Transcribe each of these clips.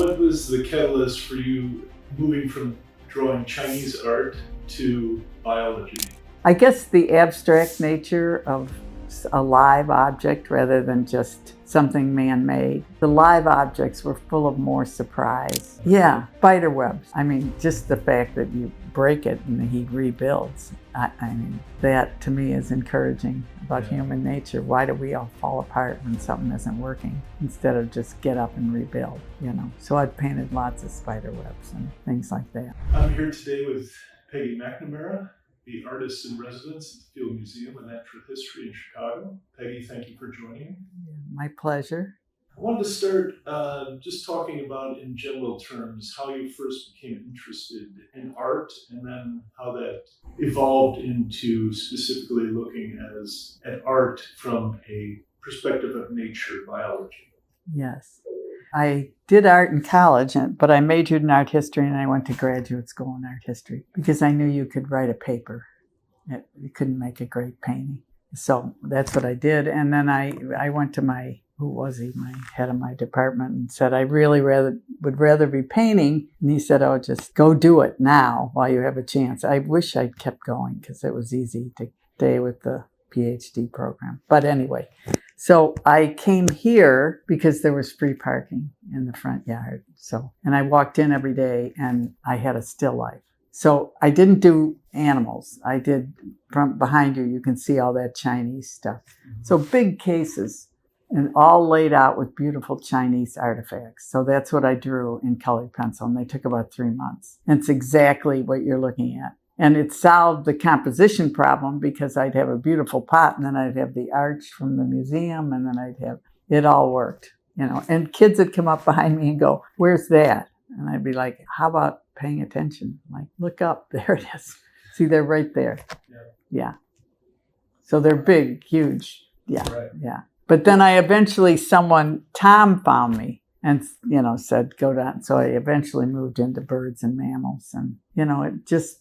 What was the catalyst for you moving from drawing Chinese art to biology? I guess the abstract nature of a live object rather than just something man-made. The live objects were full of more surprise. Yeah, spider webs. I mean, just the fact that you break it and he rebuilds. I mean, that to me is encouraging about human nature. Why do we all fall apart when something isn't working instead of just get up and rebuild, you know? So I've painted lots of spider webs and things like that. I'm here today with Peggy Macnamara, the artist in residence at the Field Museum of Natural History in Chicago. Peggy, thank you for joining. My pleasure. I wanted to start just talking about, in general terms, how you first became interested in art and then how that evolved into specifically looking at art from a perspective of nature, biology. Yes. I did art in college, but I majored in art history and I went to graduate school in art history because I knew you could write a paper. You couldn't make a great painting. So that's what I did. And then I went to my head of my department and said, I really would rather be painting. And he said, oh, just go do it now while you have a chance. I wish I'd kept going because it was easy to stay with the PhD program. But anyway, so I came here because there was free parking in the front yard. And I walked in every day and I had a still life. So I didn't do animals. I did, from behind you, you can see all that Chinese stuff. So big cases and all laid out with beautiful Chinese artifacts. So that's what I drew in colored pencil, and they took about 3 months. And it's exactly what you're looking at. And it solved the composition problem because I'd have a beautiful pot and then I'd have the arch from the museum and then it all worked, you know. And kids would come up behind me and go, where's that? And I'd be like, how about paying attention? Like, look up, there it is. See, they're right there. Yeah. So they're big, huge. Yeah, yeah. But then Tom found me and, you know, said, go down. So I eventually moved into birds and mammals and, you know, it just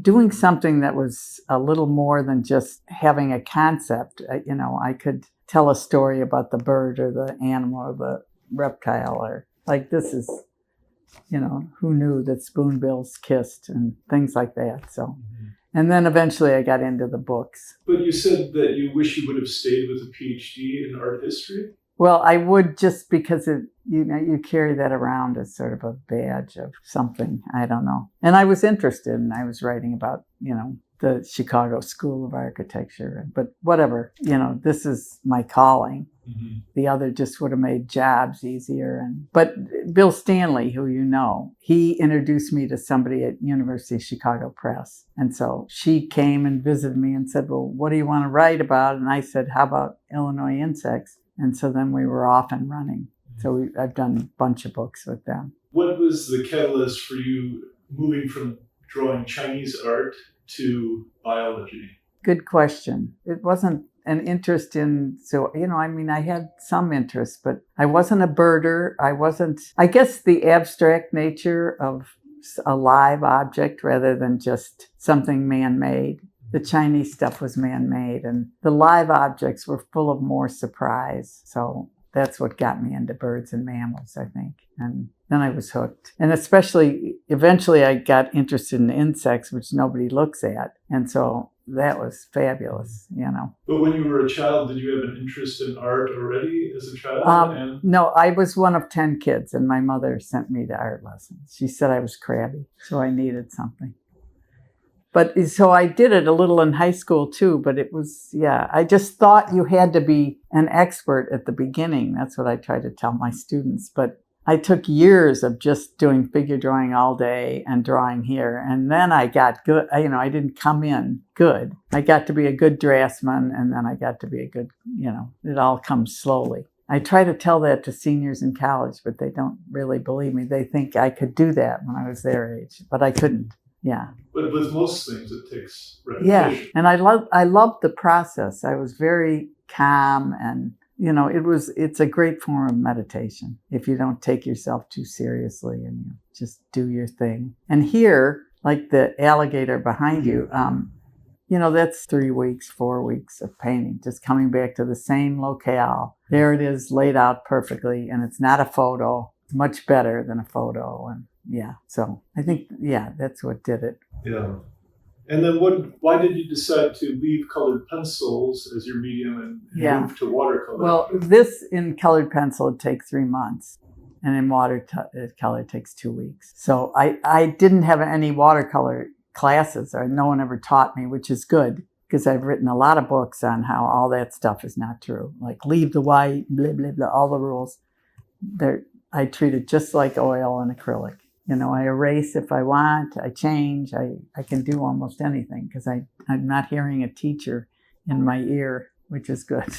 doing something that was a little more than just having a concept. You know, I could tell a story about the bird or the animal or the reptile or like this is, you know, who knew that spoonbills kissed and things like that. So. And then eventually I got into the books. But you said that you wish you would have stayed with a PhD in art history? Well, I would, just because you carry that around as sort of a badge of something. I don't know. And I was interested and I was writing about, you know, the Chicago School of Architecture. But whatever, you know, this is my calling. Mm-hmm. The other just would have made jobs easier. But Bill Stanley, who you know, he introduced me to somebody at University of Chicago Press. And so she came and visited me and said, well, what do you want to write about? And I said, how about Illinois insects? And so then we were off and running. So I've done a bunch of books with them. What was the catalyst for you moving from drawing Chinese art to biology? Good question. It wasn't an interest in, so, you know, I mean, I had some interest, but I wasn't a birder. I guess the abstract nature of a live object rather than just something man-made. The Chinese stuff was man-made and the live objects were full of more surprise. So that's what got me into birds and mammals, I think. And then I was hooked. And especially, eventually I got interested in insects, which nobody looks at. And so that was fabulous, you know. But when you were a child, did you have an interest in art already as a child? No, I was one of 10 kids and my mother sent me to art lessons. She said I was crabby, so I needed something. But so I did it a little in high school too, but it was, yeah, I just thought you had to be an expert at the beginning. That's what I try to tell my students. But I took years of just doing figure drawing all day and drawing here. And then I got good, you know, I didn't come in good. I got to be a good draftsman and then I got to be a good, you know, it all comes slowly. I try to tell that to seniors in college, but they don't really believe me. They think I could do that when I was their age, but I couldn't. Yeah. But with most things, it takes repetition. Yeah, and I loved the process. I was very calm, and you know, it's a great form of meditation if you don't take yourself too seriously and you just do your thing. And here, like the alligator behind you, you know, that's 3 weeks, 4 weeks of painting, just coming back to the same locale. There it is, laid out perfectly, and it's not a photo. much better than a photo. And yeah, so I think, yeah, that's what did it. Yeah. And then why did you decide to leave colored pencils as your medium and move to watercolor? Well, this in colored pencil would take 3 months, and in watercolor it takes 2 weeks. So I didn't have any watercolor classes, or no one ever taught me, which is good, because I've written a lot of books on how all that stuff is not true. Like leave the white, blah, blah, blah, all the rules. I treat it just like oil and acrylic. You know, I erase if I want, I change, I can do almost anything, because I'm not hearing a teacher in my ear, which is good.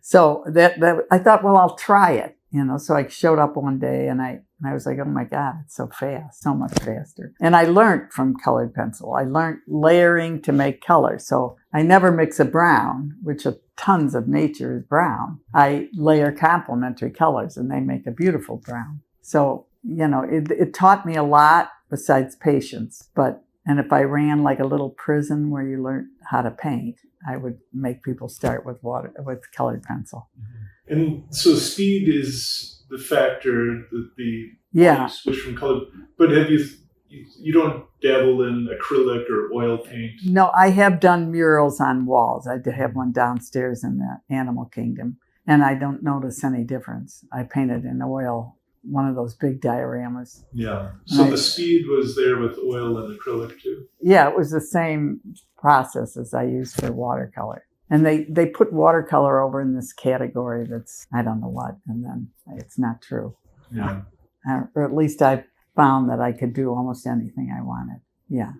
So that I thought, well, I'll try it, you know. So I showed up one day and I was like, oh my God, it's so fast, so much faster. And I learned from colored pencil. I learned layering to make color. So I never mix a brown, which tons of nature is brown. I layer complementary colors and they make a beautiful brown. So, you know, it taught me a lot besides patience. And if I ran like a little prison where you learn how to paint, I would make people start with colored pencil. And so speed is the factor that you switch from color. But you don't dabble in acrylic or oil paint? No, I have done murals on walls. I have one downstairs in the animal kingdom, and I don't notice any difference. I painted in oil, one of those big dioramas. Yeah. So the speed was there with oil and acrylic too? Yeah, it was the same process as I used for watercolor. And they put watercolor over in this category that's, I don't know what, and then it's not true. Yeah. Or at least I found that I could do almost anything I wanted. Yeah.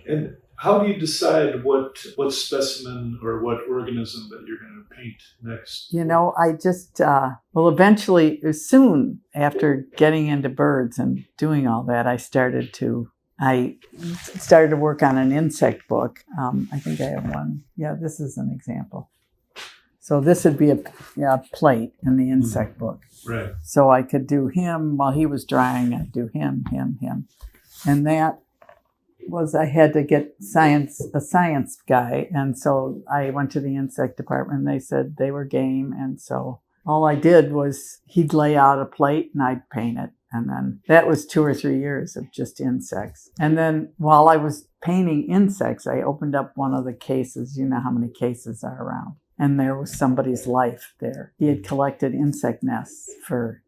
And how do you decide what specimen or what organism that you're going to paint next? You know, I just, eventually, soon after getting into birds and doing all that, I started to work on an insect book. I think I have one. Yeah, this is an example. So this would be a plate in the insect book. Right. So I could do him while he was drying. I'd do him. And that was, I had to get a science guy. And so I went to the insect department and they said they were game. And so all I did was he'd lay out a plate and I'd paint it. And then that was 2 or 3 years of just insects. And then while I was painting insects, I opened up one of the cases. You know how many cases are around. And there was somebody's life there. He had collected insect nests for,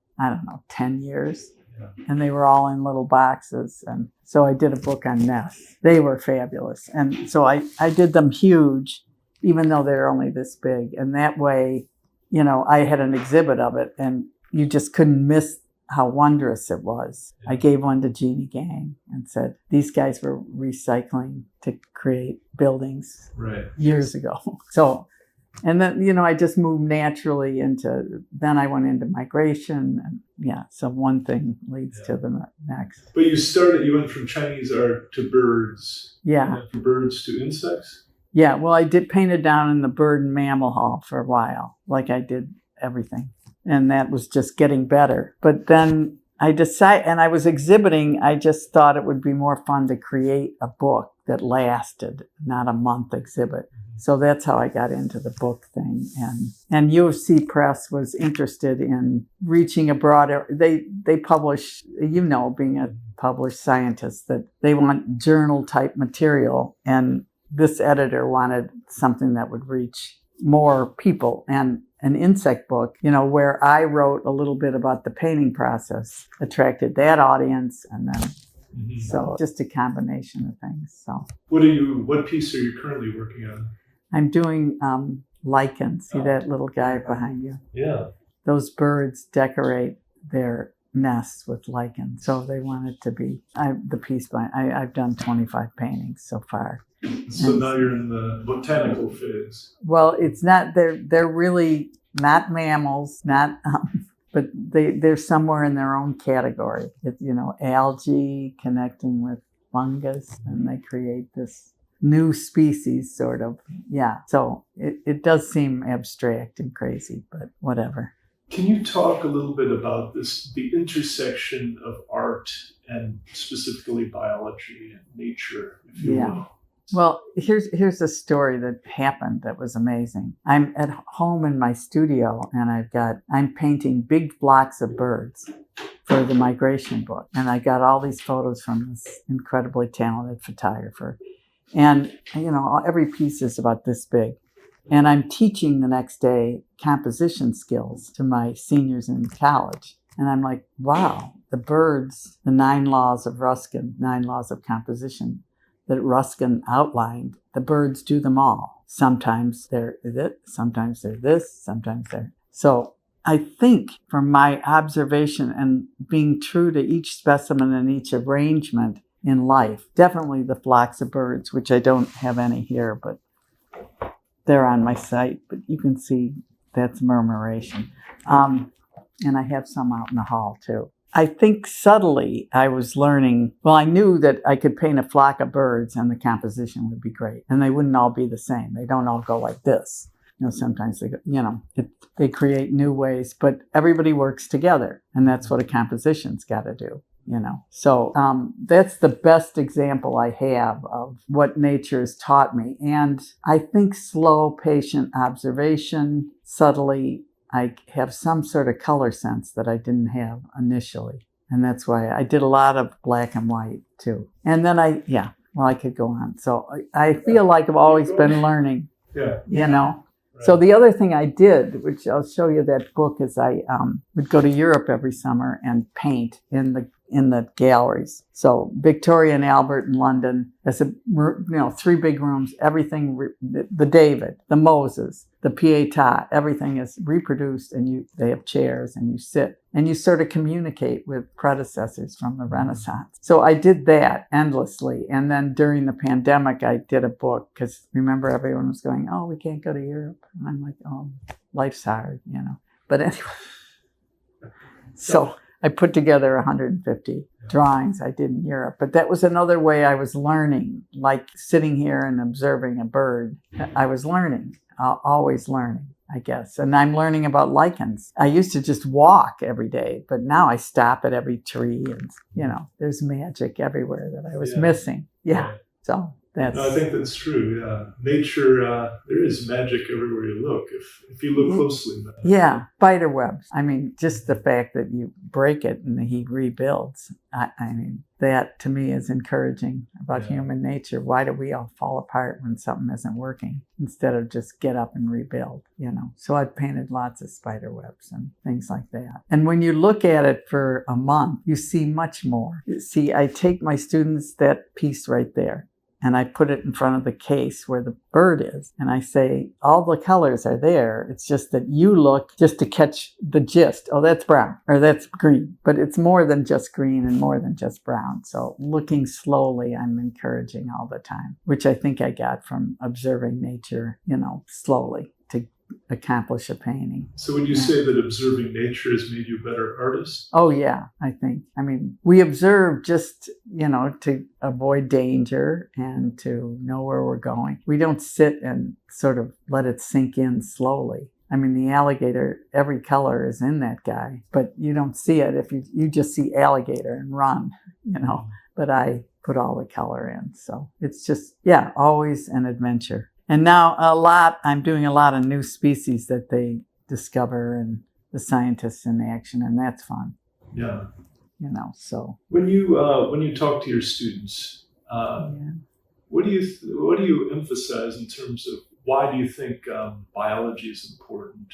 10 years. Yeah. And they were all in little boxes. And so I did a book on nests. They were fabulous. And so I did them huge, even though they're only this big. And that way, you know, I had an exhibit of it and you just couldn't miss how wondrous it was. Yeah. I gave one to Jeannie Gang and said, these guys were recycling to create buildings years ago. So, and then, you know, I just moved naturally then I went into migration. And so one thing leads to the next. But you went from Chinese art to birds. Yeah. And then from birds to insects? Yeah, well, I painted down in the bird and mammal hall for a while, like I did everything. And that was just getting better. But then I decided, and I was exhibiting, I just thought it would be more fun to create a book that lasted, not a month exhibit. So that's how I got into the book thing. And U of C Press was interested in reaching a broader, they publish, you know, being a published scientist, that they want journal type material. And this editor wanted something that would reach more people. And an insect book, you know, where I wrote a little bit about the painting process, attracted that audience. And then, so just a combination of things. So what piece are you currently working on? I'm doing lichens. See that little guy behind you? Yeah. Those birds decorate their nests with lichens. So they want it to be the piece I've done 25 paintings so far. So now you're in the botanical phase. Well, it's not, they're really not mammals, not, but they're somewhere in their own category. It's, you know, algae connecting with fungus, and they create this new species, sort of. Yeah. So it does seem abstract and crazy, but whatever. Can you talk a little bit about the intersection of art and specifically biology and nature, if you will? Well, here's a story that happened that was amazing. I'm at home in my studio and I'm painting big blocks of birds. for the migration book. And I got all these photos from this incredibly talented photographer. And, every piece is about this big. And I'm teaching the next day composition skills to my seniors in college. And I'm like, wow, the birds, the 9 laws of Ruskin, 9 laws of composition that Ruskin outlined, the birds do them all. Sometimes they're this, sometimes they're this, sometimes they're... So I think from my observation and being true to each specimen and each arrangement in life, definitely the flocks of birds, which I don't have any here, but they're on my site, but you can see that's murmuration. And I have some out in the hall too. I think subtly I was learning, I knew that I could paint a flock of birds and the composition would be great. And they wouldn't all be the same. They don't all go like this. Sometimes they go, they create new ways, but everybody works together. And that's what a composition's got to do. So that's the best example I have of what nature has taught me. And I think slow, patient observation, subtly, I have some sort of color sense that I didn't have initially. And that's why I did a lot of black and white too. And then I could go on. So I feel like I've always been learning, Right. So the other thing I did, which I'll show you that book, is I would go to Europe every summer and paint in the galleries. So Victoria and Albert in London, there's 3 big rooms, everything, the David, the Moses, the Pietà, everything is reproduced, and they have chairs and you sit and you sort of communicate with predecessors from the Renaissance. So I did that endlessly. And then during the pandemic, I did a book because remember everyone was going, oh, we can't go to Europe. And I'm like, oh, life's hard, But anyway, so I put together 150 drawings I did in Europe. But that was another way I was learning, like sitting here and observing a bird. I was learning, always learning, I guess. And I'm learning about lichens. I used to just walk every day, but now I stop at every tree and, there's magic everywhere that I was missing. Yeah. So that's... No, I think that's true. Yeah. Nature, there is magic everywhere you look, if you look closely. Yeah, spider webs. Just the fact that you break it and he rebuilds. That to me is encouraging about human nature. Why do we all fall apart when something isn't working instead of just get up and rebuild, So I've painted lots of spider webs and things like that. And when you look at it for a month, you see much more. You see, I take my students that piece right there, and I put it in front of the case where the bird is. And I say, all the colors are there. It's just that you look just to catch the gist. Oh, that's brown or that's green. But it's more than just green and more than just brown. So looking slowly, I'm encouraging all the time, which I think I got from observing nature, slowly to accomplish a painting. So would you say that observing nature has made you a better artist? Oh, yeah, I think. We observe just, to avoid danger and to know where we're going. We don't sit and sort of let it sink in slowly. The alligator, every color is in that guy, but you don't see it if you just see alligator and run, But I put all the color in. So it's just, always an adventure. And now I'm doing a lot of new species that they discover and the scientists in action, and that's fun. Yeah. So. When you talk to your students, what do you emphasize in terms of why do you think biology is important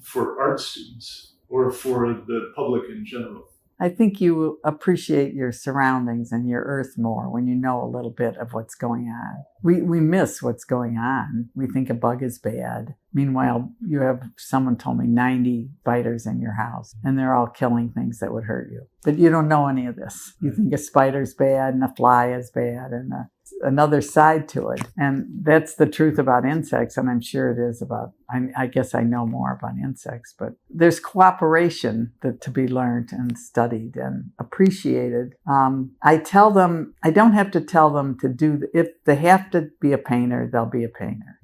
for art students or for the public in general? I think you appreciate your surroundings and your earth more when you know a little bit of what's going on. We miss what's going on. We think a bug is bad. Meanwhile, someone told me 90 spiders in your house and they're all killing things that would hurt you. But you don't know any of this. You think a spider's bad and a fly is bad and another side to it. And that's the truth about insects, and I'm sure it is about, I guess I know more about insects, but there's cooperation to be learned and studied and appreciated. I tell them, I don't have to tell them to do, if they have to be a painter, they'll be a painter.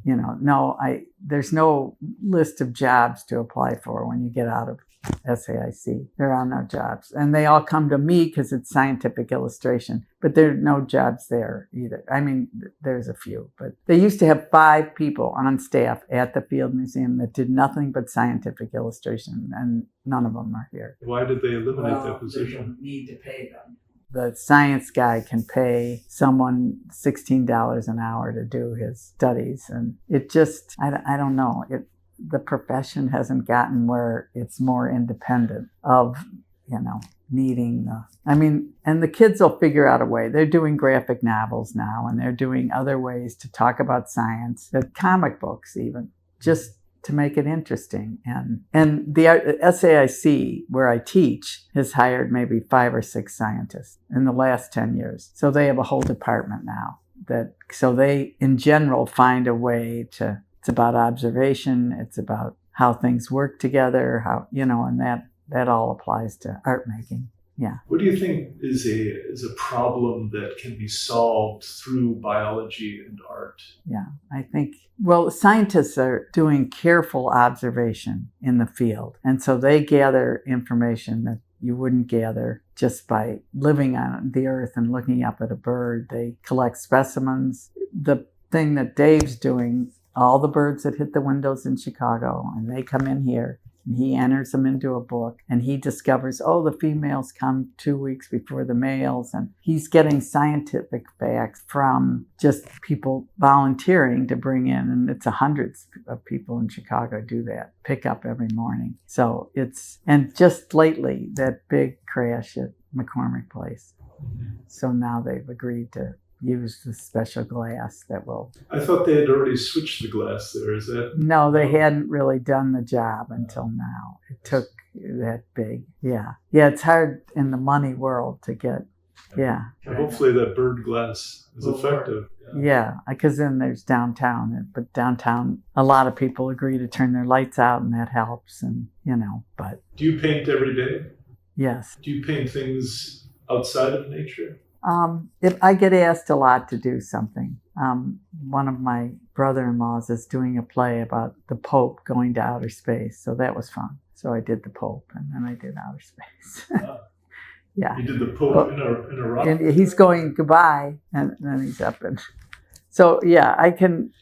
There's no list of jobs to apply for when you get out of SAIC. There are no jobs. And they all come to me because it's scientific illustration, but there are no jobs there either. I mean, there's a few, but they used to have 5 people on staff at the Field Museum that did nothing but scientific illustration, and none of them are here. Why did they eliminate that They position? don't need to pay them. The science guy can pay someone $16 an hour to do his studies. And it just, I don't know. The profession hasn't gotten where it's more independent of, needing and the kids will figure out a way. They're doing graphic novels now, and they're doing other ways to talk about science, comic books even, just to make it interesting. And the SAIC, where I teach, has hired maybe 5 or 6 scientists in the last 10 years. So they have a whole department now so they, in general, find a way to, it's about observation, it's about how things work together, and that all applies to art making. Yeah. What do you think is a problem that can be solved through biology and art? Yeah, I think, scientists are doing careful observation in the field. And so they gather information that you wouldn't gather just by living on the earth and looking up at a bird. They collect specimens. The thing that Dave's doing, all the birds that hit the windows in Chicago, and they come in here, and he enters them into a book, and he discovers, the females come 2 weeks before the males, and he's getting scientific facts from just people volunteering to bring in, and it's hundreds of people in Chicago do that, pick up every morning. So and just lately, that big crash at McCormick Place. So now they've agreed to use the special glass that will... I thought they had already switched the glass there. Is that... No, they hadn't really done the job until now. It took that big. Yeah. Yeah, it's hard in the money world to get... Yeah. And hopefully that bird glass is effective. Yeah, because then there's downtown. But downtown, a lot of people agree to turn their lights out, and that helps. And, but... Do you paint every day? Yes. Do you paint things outside of nature? If I get asked a lot to do something, one of my brother-in-laws is doing a play about the Pope going to outer space, so that was fun. So I did the Pope, and then I did outer space. Yeah. You did the Pope in a rock? And he's going goodbye, and then he's up. And so, yeah, I can,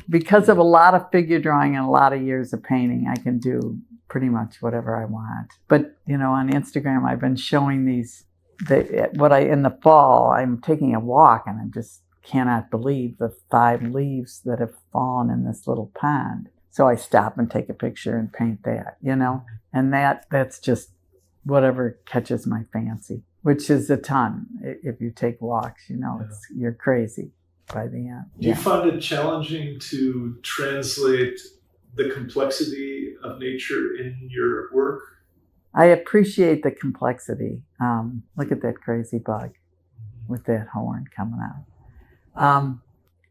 because of a lot of figure drawing and a lot of years of painting, I can do pretty much whatever I want. But, on Instagram, I've been showing these. In the fall, I'm taking a walk, and I just cannot believe the 5 leaves that have fallen in this little pond. So I stop and take a picture and paint that, and that's just whatever catches my fancy, which is a ton. If you take walks, you're crazy by the end. Do you find it challenging to translate the complexity of nature in your work? I appreciate the complexity. Look at that crazy bug with that horn coming out.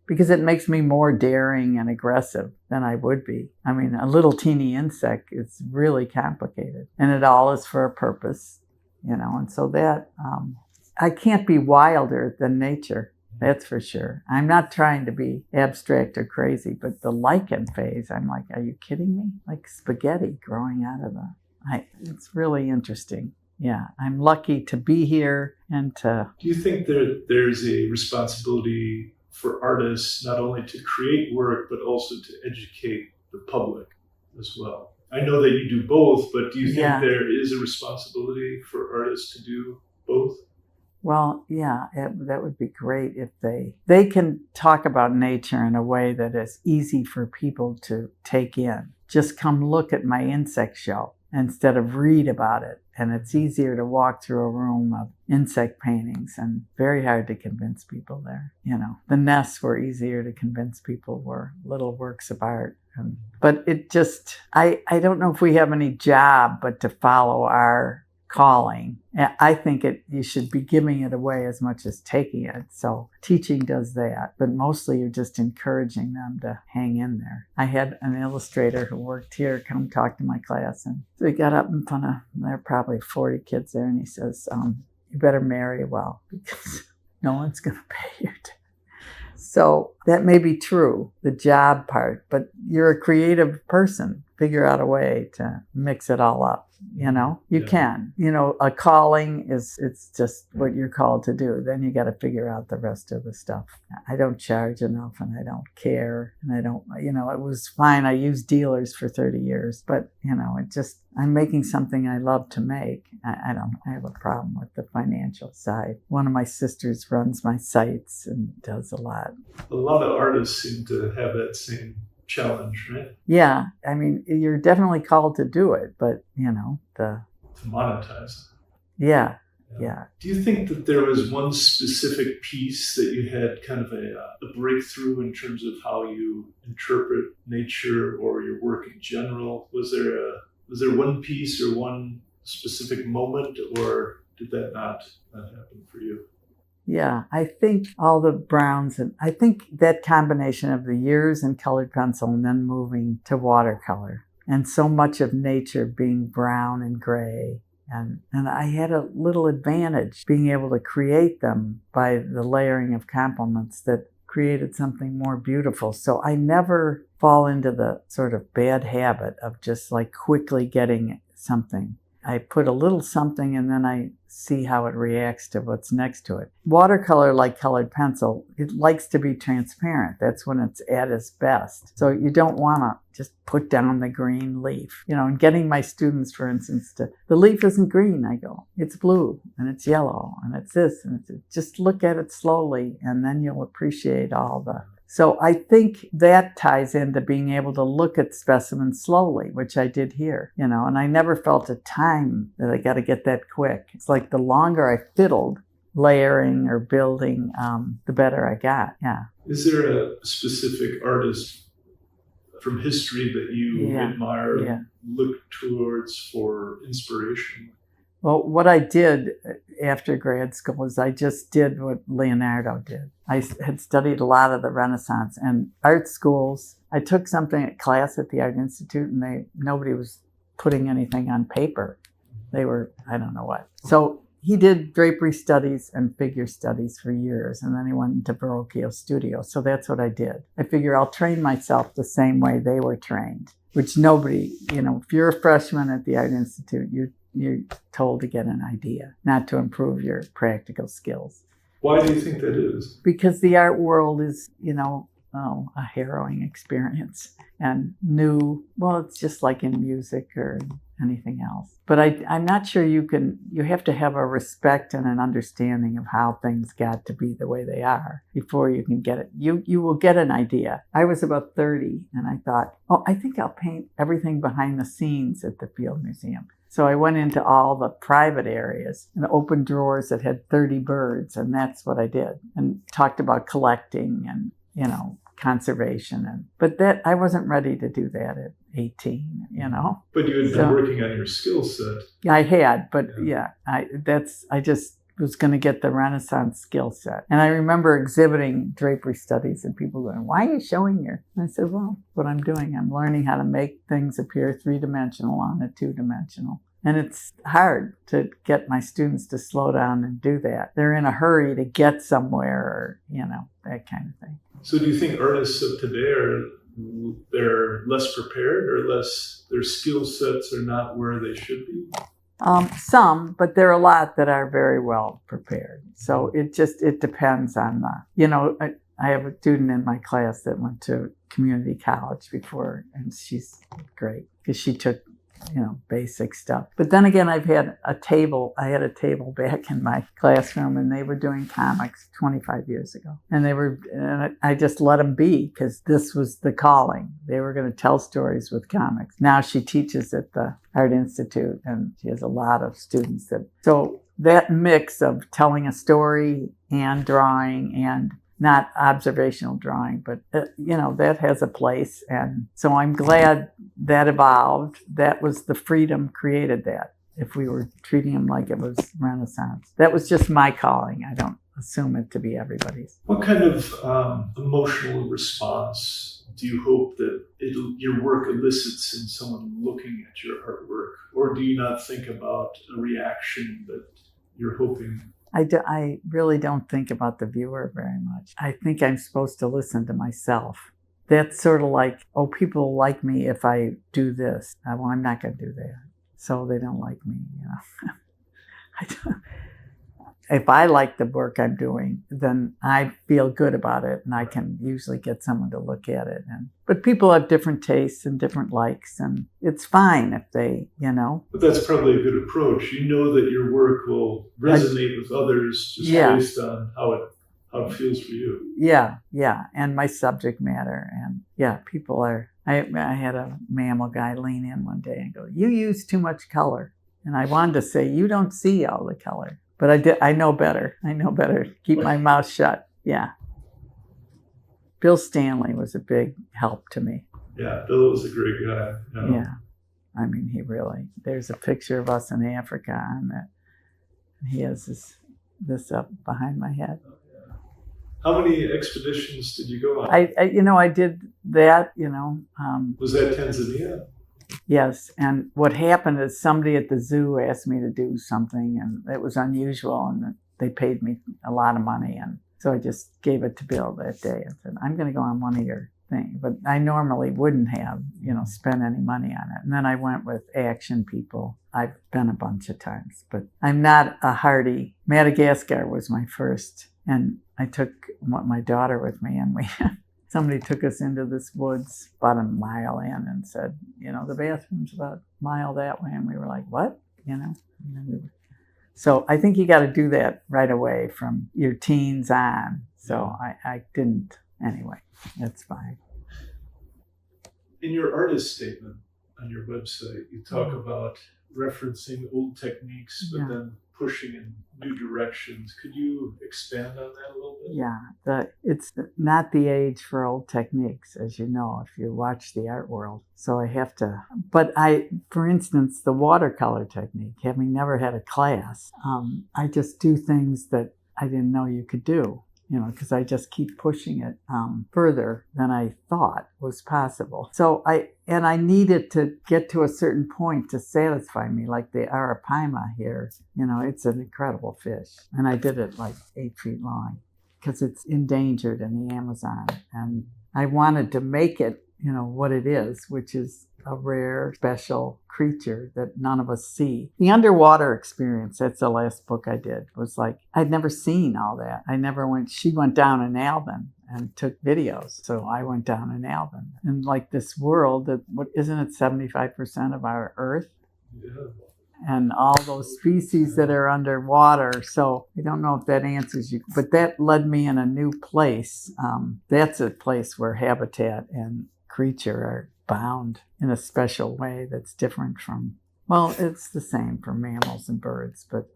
Because it makes me more daring and aggressive than I would be. I mean, a little teeny insect is really complicated, and it all is for a purpose, and so that I can't be wilder than nature. That's for sure. I'm not trying to be abstract or crazy, but the lichen phase, I'm like, are you kidding me? Like spaghetti growing out of it's really interesting. Yeah, I'm lucky to be here and to... Do you think there's a responsibility for artists not only to create work, but also to educate the public as well? I know that you do both, but do you think there is a responsibility for artists to do both? Well, yeah, that would be great if they can talk about nature in a way that is easy for people to take in. Just come look at my insect show instead of read about it. And it's easier to walk through a room of insect paintings, and very hard to convince people there. The nests were easier to convince people were little works of art. But it just, I don't know if we have any job but to follow our calling. I think you should be giving it away as much as taking it. So teaching does that, but mostly you're just encouraging them to hang in there. I had an illustrator who worked here come talk to my class, and so he got up in front of, there are probably 40 kids there, and he says, you better marry well, because no one's going to pay you to. So that may be true, the job part, but you're a creative person figure out a way to mix it all up. You Yeah. can. A calling it's just what you're called to do. Then you got to figure out the rest of the stuff. I don't charge enough, and I don't care, and I don't. It was fine. I used dealers for 30 years, but I'm making something I love to make. I don't have a problem with the financial side. One of my sisters runs my sites and does a lot. A lot of artists seem to have that same challenge, right? Yeah, I mean, you're definitely called to do it, but To monetize it. Yeah. Do you think that there was one specific piece that you had kind of a breakthrough in terms of how you interpret nature or your work in general? Was there one piece or one specific moment, or did that not happen for you? Yeah, I think all the browns, and I think that combination of the years in colored pencil and then moving to watercolor, and so much of nature being brown and gray. And I had a little advantage being able to create them by the layering of complements that created something more beautiful. So I never fall into the sort of bad habit of just like quickly getting something. I put a little something and then I see how it reacts to what's next to it. Watercolor, like colored pencil, it likes to be transparent. That's when it's at its best. So you don't want to just put down the green leaf. And getting my students, for instance, the leaf isn't green. I go, it's blue and it's yellow and it's this and it's just look at it slowly and then you'll appreciate all the. So I think that ties into being able to look at specimens slowly, which I did here, and I never felt a time that I got to get that quick. It's like the longer I fiddled layering or building, the better I got. Yeah. Is there a specific artist from history that you admire and look towards for inspiration? Well, what I did after grad school is I just did what Leonardo did. I had studied a lot of the Renaissance and art schools. I took something at class at the Art Institute and nobody was putting anything on paper. They were, I don't know what. So he did drapery studies and figure studies for years, and then he went into Verrocchio studio. So that's what I did. I figure I'll train myself the same way they were trained, which nobody, if you're a freshman at the Art Institute, you're told to get an idea, not to improve your practical skills. Why do you think that is? Because the art world is, a harrowing experience and new. Well, it's just like in music or anything else. But I'm not sure you have to have a respect and an understanding of how things got to be the way they are before you can get it. You will get an idea. I was about 30 and I thought, I think I'll paint everything behind the scenes at the Field Museum. So I went into all the private areas and opened drawers that had 30 birds, and that's what I did, and talked about collecting and, conservation. But that I wasn't ready to do that at 18, But you had been working on your skill set. I had, but I just was going to get the Renaissance skill set. And I remember exhibiting drapery studies and people going, why are you showing your? And I said, well, what I'm doing, I'm learning how to make things appear three-dimensional on a two-dimensional. And it's hard to get my students to slow down and do that. They're in a hurry to get somewhere or, that kind of thing. So do you think artists of today they're less prepared or their skill sets are not where they should be? Some, but there are a lot that are very well prepared. So it depends on I have a student in my class that went to community college before, and she's great because she took, basic stuff. But then again, I had a table back in my classroom and they were doing comics 25 years ago. And I just let them be because this was the calling. They were going to tell stories with comics. Now she teaches at the Art Institute and she has a lot of students so that mix of telling a story and drawing and not observational drawing, but, that has a place. And so I'm glad that evolved. That was the freedom created that. If we were treating them like it was Renaissance. That was just my calling. I don't assume it to be everybody's. What kind of emotional response do you hope that your work elicits in someone looking at your artwork? Or do you not think about a reaction that you're hoping? I really don't think about the viewer very much. I think I'm supposed to listen to myself that's sort of like, oh, people like me if I do this. Well, I'm not going to do that. So they don't like me, you know. I don't, if I like the work I'm doing, then I feel good about it, and I can usually get someone to look at it. But people have different tastes and different likes, and it's fine if they, you know. But that's probably a good approach. You know that your work will resonate with others just based on how it feels for you. Yeah, and my subject matter, and people are. I had a mammal guy lean in one day and go, "You use too much color," and I wanted to say, "You don't see all the color." But I did. I know better. Keep my mouth shut. Yeah. Bill Stanley was a big help to me. Yeah, Bill was a great guy. Yeah. I mean, he really. There's a picture of us in Africa on that. He has this up behind my head. Oh, yeah. How many expeditions did you go on? I did that. Was that Tanzania? Yes, and what happened is somebody at the zoo asked me to do something, and it was unusual, and they paid me a lot of money, and so I just gave it to Bill that day and said, I'm going to go on one of your things. But I normally wouldn't have, spent any money on it. And then I went with action people. I've been a bunch of times, but I'm not a hardy. Madagascar was my first, and I took my daughter with me, and somebody took us into this woods about a mile in and said, the bathroom's about a mile that way. And we were like, what? So I think you got to do that right away from your teens on. So I didn't. Anyway, that's fine. In your artist statement on your website, you talk about referencing old techniques, but then pushing in new directions. Could you expand on that a little bit? Yeah, it's not the age for old techniques, as you know, if you watch the art world. So I have to, but for instance, the watercolor technique, having never had a class, I just do things that I didn't know you could do. Because I just keep pushing it further than I thought was possible. So I needed to get to a certain point to satisfy me, like the arapaima here. It's an incredible fish. And I did it like 8 feet long because it's endangered in the Amazon. And I wanted to make it, what it is, which is a rare, special creature that none of us see. The underwater experience, that's the last book I did, was like, I'd never seen all that. She went down in Alvin and took videos. So I went down in Alvin. And like this world, isn't it 75% of our Earth? Yeah. And all those species that are underwater. So I don't know if that answers you, but that led me in a new place. That's a place where habitat and creature are bound in a special way that's different from, it's the same for mammals and birds, but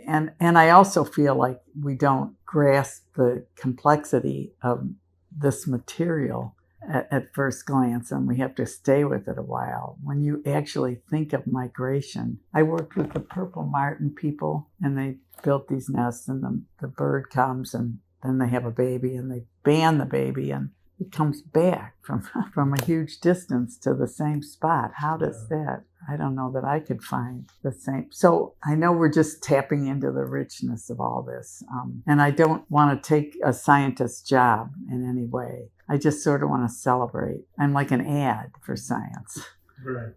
and I also feel like we don't grasp the complexity of this material at first glance, and we have to stay with it a while. When you actually think of migration, I worked with the purple martin people, and they built these nests, and the bird comes, and then they have a baby, and they ban the baby, and it comes back from a huge distance to the same spot. How does that? I don't know that I could find the same. So I know we're just tapping into the richness of all this. And I don't want to take a scientist's job in any way. I just sort of want to celebrate. I'm like an ad for science. Right.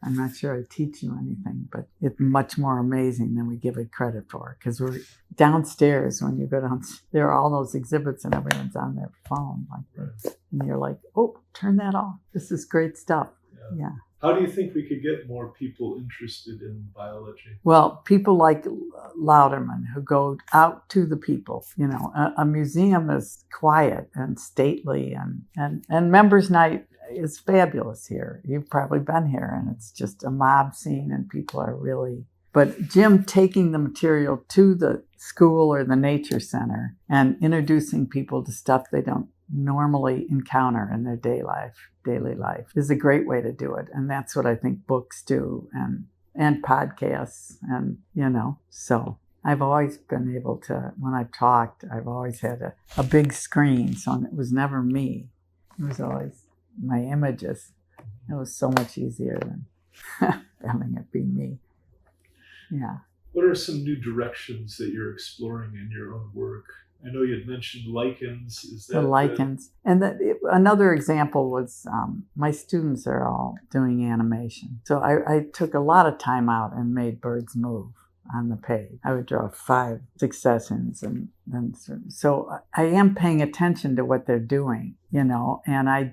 I'm not sure I teach you anything, but it's much more amazing than we give it credit for. Because we're downstairs, when you go down, there are all those exhibits and everyone's on their phone like this. And you're like, oh, turn that off. This is great stuff. Yeah. How do you think we could get more people interested in biology? Well, people like Louderman who go out to the people. A museum is quiet and stately, and members' night is fabulous here. You've probably been here, and it's just a mob scene, and people are really... But Jim taking the material to the school or the nature center and introducing people to stuff they don't normally encounter in their daily life is a great way to do it. And that's what I think books do, and podcasts, and so I've always been able to, when I've talked, I've always had a big screen, so it was never me. It was always my images. It was so much easier than having it be me. Yeah. What are some new directions that you're exploring in your own work I know you had mentioned lichens. Is that the lichens. And another example was my students are all doing animation. So I took a lot of time out and made birds move on the page. I would draw 5 successions, and then so I am paying attention to what they're doing, and I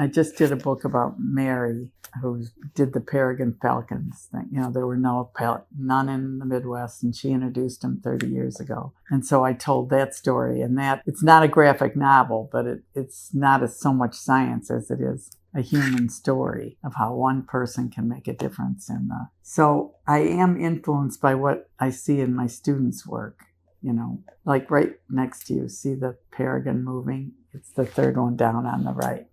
just did a book about Mary, who did the peregrine falcons thing. There were none in the Midwest, and she introduced them 30 years ago. And so I told that story, and that it's not a graphic novel, but it's not so much science as it is a human story of how one person can make a difference so I am influenced by what I see in my students' work. Like right next to you, see the peregrine moving? It's the third one down on the right.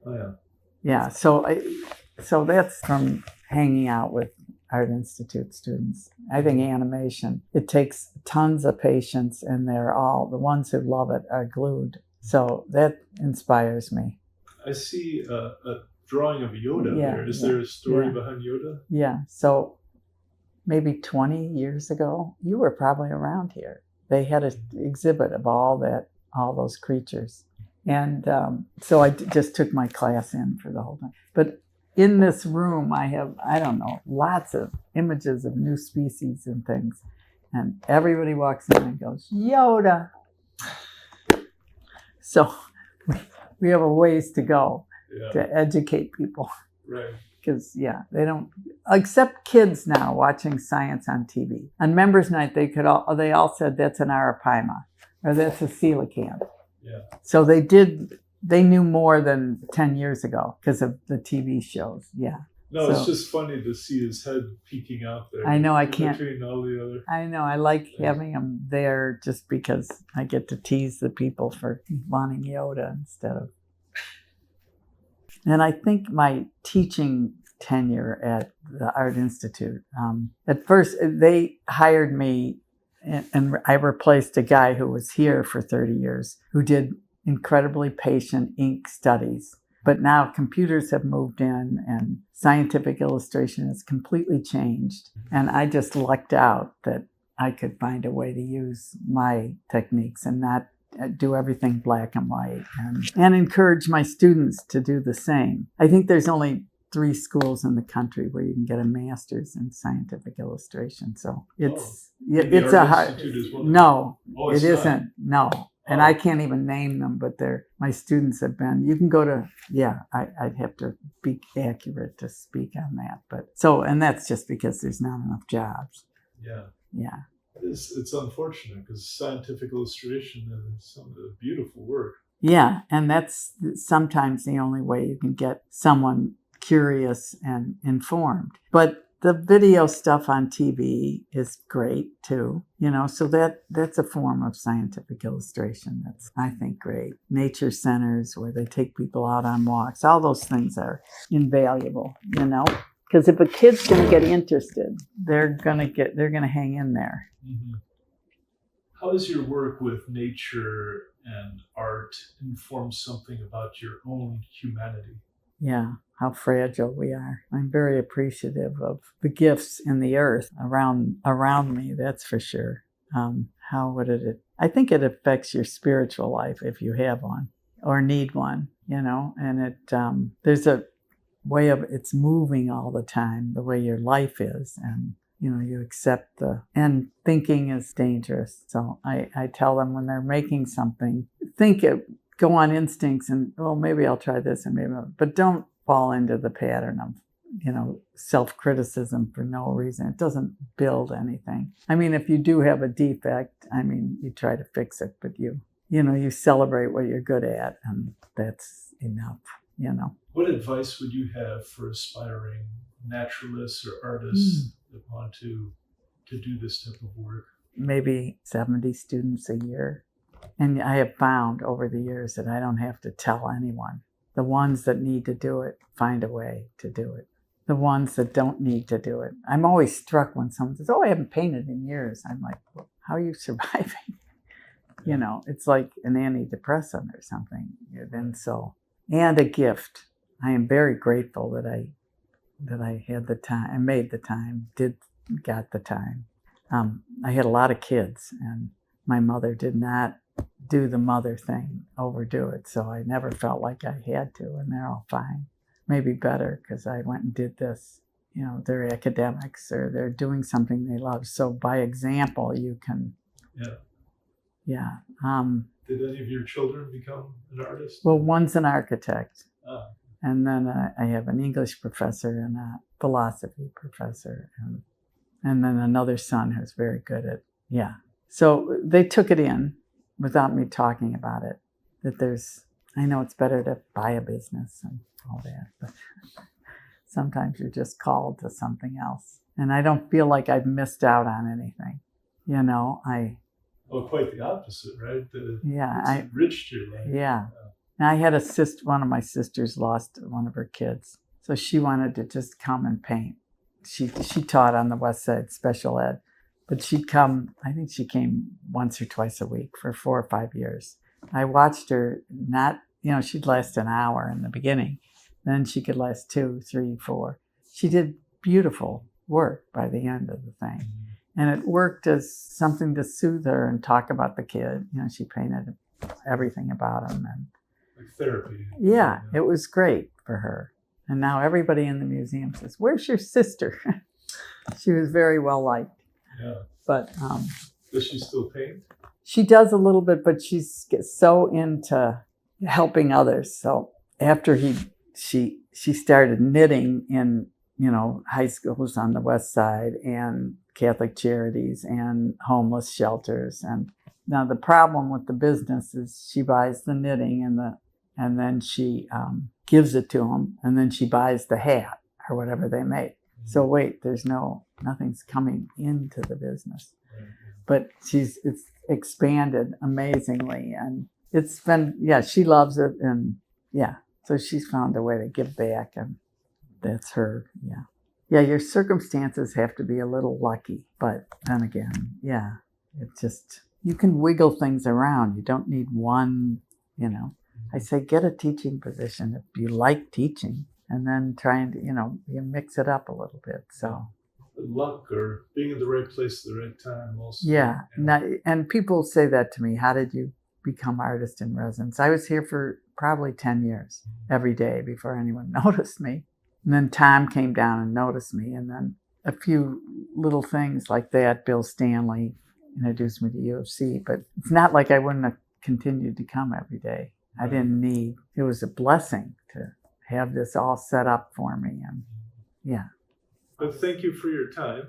Oh, yeah. Yeah, so that's from hanging out with Art Institute students. I think animation, it takes tons of patience, and the ones who love it are glued. So that inspires me. I see a drawing of Yoda there. Is there a story behind Yoda? Yeah, so maybe 20 years ago, you were probably around here. They had an exhibit of all those creatures. And so I just took my class in for the whole time. But in this room, I have, I don't know, lots of images of new species and things. And everybody walks in and goes, Yoda. So we have a ways to go to educate people. Right. Because, they don't, except kids now watching science on TV. On Members Night, they all said that's an arapaima, or that's a coelacanth. Yeah. So they knew more than 10 years ago because of the TV shows. Yeah. No, it's just funny to see his head peeking out there. I know, I can't. Between all the other. I know, I like having him there just because I get to tease the people for wanting Yoda instead of. And I think my teaching tenure at the Art Institute, at first they hired me and I replaced a guy who was here for 30 years who did incredibly patient ink studies. But now computers have moved in and scientific illustration has completely changed. And I just lucked out that I could find a way to use my techniques and not do everything black and white, and encourage my students to do the same. I think there's only 3 schools in the country where you can get a master's in scientific illustration. So it's a hard. No, it isn't. No. And I can't even name them, but my students have been. You can go to, I'd have to be accurate to speak on that. And that's just because there's not enough jobs. Yeah. Yeah. It's unfortunate because scientific illustration is some of the beautiful work. Yeah, and that's sometimes the only way you can get someone curious and informed. But the video stuff on TV is great too, so that's a form of scientific illustration that's, I think, great. Nature centers where they take people out on walks, all those things are invaluable, because if a kid's going to get interested, they're going to hang in there. Mm-hmm. How does your work with nature and art inform something about your own humanity? Yeah, how fragile we are. I'm very appreciative of the gifts in the earth around me, that's for sure. I think it affects your spiritual life if you have one or need one, and there's a way of it's moving all the time, the way your life is, and you accept and thinking is dangerous. So I tell them when they're making something, go on instincts and, maybe I'll try this and maybe, but don't fall into the pattern of, self-criticism for no reason. It doesn't build anything. I mean, if you do have a defect, you try to fix it, but you celebrate what you're good at, and that's enough, What advice would you have for aspiring naturalists or artists that want to do this type of work? Maybe 70 students a year. And I have found over the years that I don't have to tell anyone. The ones that need to do it, find a way to do it. The ones that don't need to do it. I'm always struck when someone says, I haven't painted in years. I'm like, well, how are you surviving? It's like an antidepressant or something. And a gift. I am very grateful that I had the time, I made the time, got the time. I had a lot of kids, and my mother did not do the mother thing, overdo it. So I never felt like I had to, and they're all fine. Maybe better because I went and did this. You know, they're academics or they're doing something they love. So by example, you can. Yeah. Yeah. Did any of your children become an artist? Well, one's an architect. Ah. And then I have an English professor and a philosophy professor. And then another son who's very good at, yeah. So they took it in without me talking about it, that I know it's better to buy a business and all that, but sometimes you're just called to something else. And I don't feel like I've missed out on anything. You know, Well, quite the opposite, right? It's enriched your life. Yeah. And I had a sister, one of my sisters lost one of her kids. So she wanted to just come and paint. She taught on the West Side special ed, but she'd come, I think she came once or twice a week for 4 or 5 years. I watched her she'd last an hour in the beginning. Then she could last 2, 3, 4. She did beautiful work by the end of the thing. And it worked as something to soothe her and talk about the kid. You know, she painted everything about him. And like therapy. Yeah, it was great for her. And now everybody in the museum says, "Where's your sister?" She was very well liked. Yeah. But does she still paint? She does a little bit, but she's so into helping others. So after she started knitting in, high schools on the West Side and Catholic charities and homeless shelters. And now the problem with the business is she buys the knitting and then she gives it to them, and then she buys the hat or whatever they make. So wait, nothing's coming into the business. But it's expanded amazingly, and it's been, she loves it, and so she's found a way to give back, and that's her, your circumstances have to be a little lucky, but then again, it's just, you can wiggle things around. You don't need one, I say get a teaching position if you like teaching, and then try and, you mix it up a little bit, so. Luck or being in the right place at the right time also. Yeah. And people say that to me. How did you become artist in residence? I was here for probably 10 years, every day before anyone noticed me. And then Tom came down and noticed me. And then a few little things like that. Bill Stanley introduced me to UFC. But it's not like I wouldn't have continued to come every day. I didn't need, it was a blessing to have this all set up for me. And But thank you for your time.